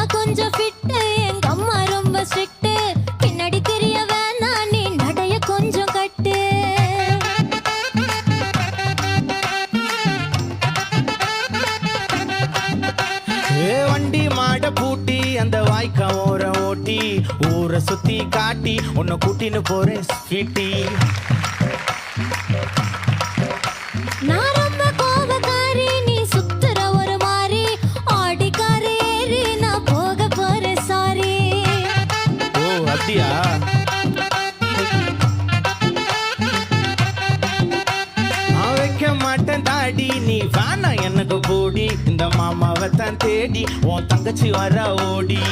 நான் கொஞ்சம் ஃபிட்டு, எங்க அம்மா ரொம்ப ஸ்ட்ரிக்ட். பின்னாடி தெரிய வேணா நீ நடைய கொஞ்சம் கட்டு. வண்டி மாட பூட்டி அந்த வாய்க்கா ஓர ஓட்டி ஊரை சுத்தி காட்டி உன்னை கூட்டின்னு போறேன் ஸ்வீட்டி. நான் ரொம்ப கோபக்காரி, நீ சுத்துற ஒரு மாதிரி. ஆடிக்கார ஏறி நான் போக போறேன் சாரி. ஓ அப்படியா? நான் வைக்க மாட்டேன் தாடி, நீ வேணா எனக்கு போடி. இந்த மாமாவை தான் தேடி உன் தங்கச்சி வர ஓடி.